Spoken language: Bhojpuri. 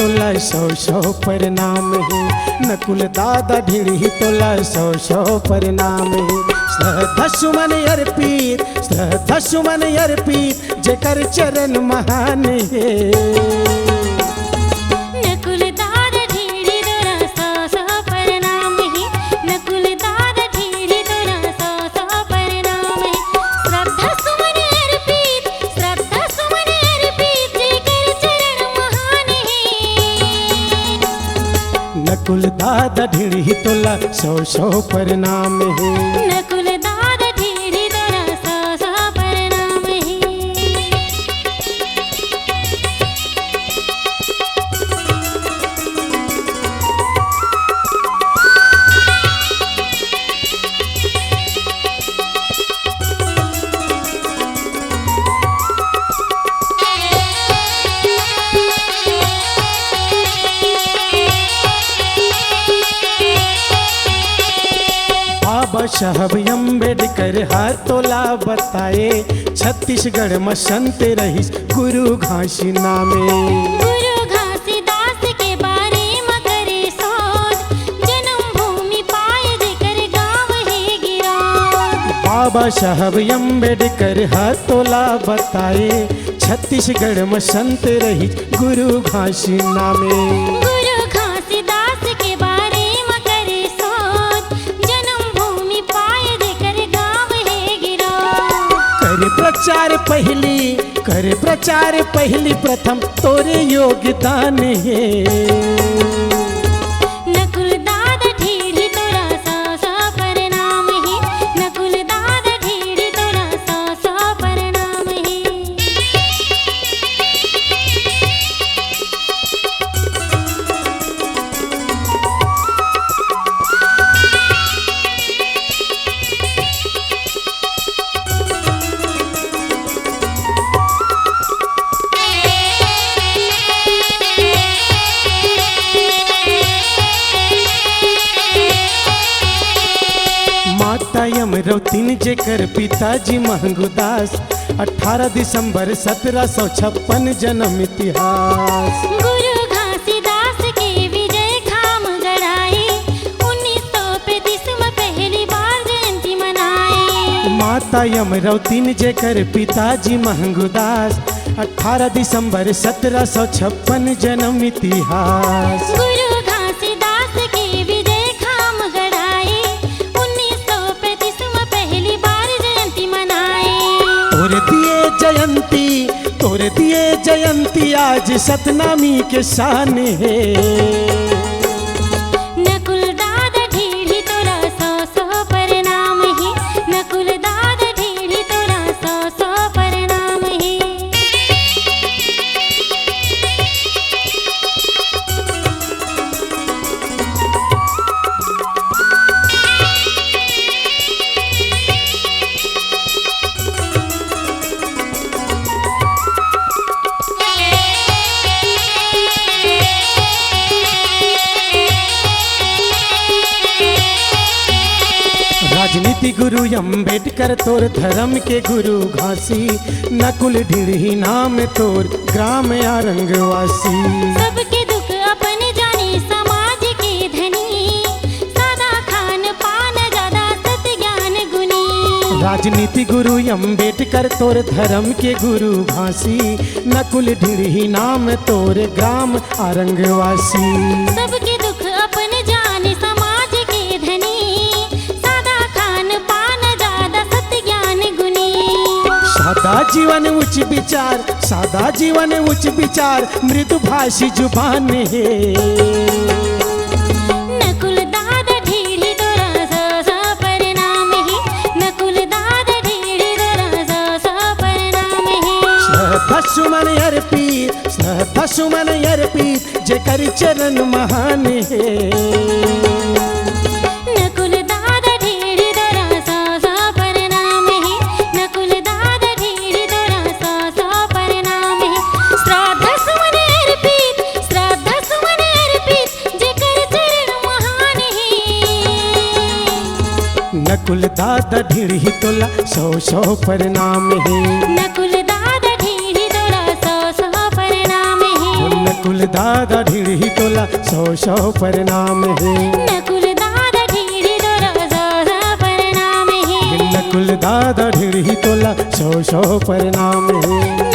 तोला सौ सौ प्रणाम है। नकुल दादा ढीढ़ी तोला सौ सौ प्रणाम है। श्रद्धा सुमन अर्पित, श्रद्धा सुमन अर्पित, जेकर चरण महान है। नकुल दादा ढीढ़ी तोला सौ सौ प्रणाम है। नकुल दादा ढीढ़ी तोला सौ सौ प्रणाम है। श्रद्धा सुमन अर्पित, श्रद्धा सुमन अर्पित, जेकर चरण महान है। नकुल दादा ढीढ़ी तोला सौ सौ प्रणाम है। नकुल दादा ढीढ़ी तोला सौ सौ प्रणाम है। बाबा साहब अम्बेडकर हाथोला बताए, छत्तीसगढ़ में संत रहीस गुरु घासी नामे। गुरु घासीदास के बारे में करे सोच, जन्म भूमि पाए जेकर गाँव है गिरान। बाबा साहब अम्बेडकर हाथोला बताए, छत्तीसगढ़ में संत रहीस गुरु घासी नामे। गुरु घासीदास के बारे में करे सोच, जन्म भूमि पाए जेकर गाँव है गिरान। कर प्रचार पहली, कर प्रचार पहली प्रथम तोरे योगदान है। नकुल दादा ढीढ़ी तोला सौ सौ प्रणाम है। नकुल दादा ढीढ़ी तोला सौ सौ प्रणाम है। माता यमरौतीन जेकर पिताजी महंगुदास, 18 दिसंबर 1756 जन्म इतिहास। गुरु घासीदास के विजय खाम गढ़ाए, 1935 में पहली बार जयंती मनाए। माता यमरौतीन जेकर पिताजी महंगुदास, 18 दिसंबर 1756 जन्म इतिहास। गुरु घासीदास के विजय खाम गढ़ाए, 1935 में पहली बार जयंती मनाए। तोरे दिए जयंती, तोरे दिए जयंती आज सतनामी के शान है। नकुल दादा ढीढ़ी तोला सौ सौ प्रणाम है। नकुल दादा ढीढ़ी तोला सौ सौ प्रणाम है। राजनीति गुरु अम्बेडकर तोर धर्म के गुरु घासी, नकुल ढीढ़ी नाम तोर ग्राम आरंगवासी। सबके दुख अपन जाने समाज के धनी, सादा खान पान ज्यादा सत ज्ञान गुनी। राजनीति गुरु अम्बेडकर तोर धर्म के गुरु घासी, नकुल ढीढ़ी नाम तोर ग्राम आरंगवासी। सबके दुख अपन जाने समाज के धनी, सादा खान पान ज्यादा सत ज्ञान गुनी। सादा जीवन उच्च विचार, सादा जीवन उच्च विचार, मृदु भाषी जुबान है। नकुल दादा ढीढ़ी तोला सौ सौ प्रणाम है। नकुल दादा ढीढ़ी तोला सौ सौ प्रणाम है। श्रद्धा सुमन अर्पित, श्रद्धा सुमन अर्पित, जेकर चरण महान है। नकुल दादा ढीढ़ी तोला सौ सौ प्रणाम है। नकुल दादा ढीढ़ी तोला सौ सौ प्रणाम है। श्रद्धा सुमन अर्पित, श्रद्धा सुमन अर्पित, जेकर चरण महान है। नकुल दादा ढीढ़ी तोला सौ सौ प्रणाम है। नकुल दादा ढीढ़ी तोला सौ सौ प्रणाम है। नकुल दादा ढीढ़ी तोला सौ सौ प्रणाम है। नकुल दादा ढीढ़ी तोरा सौ सौ प्रणाम है। नकुल दादा ढीढ़ी तोला सौ सौ प्रणाम है।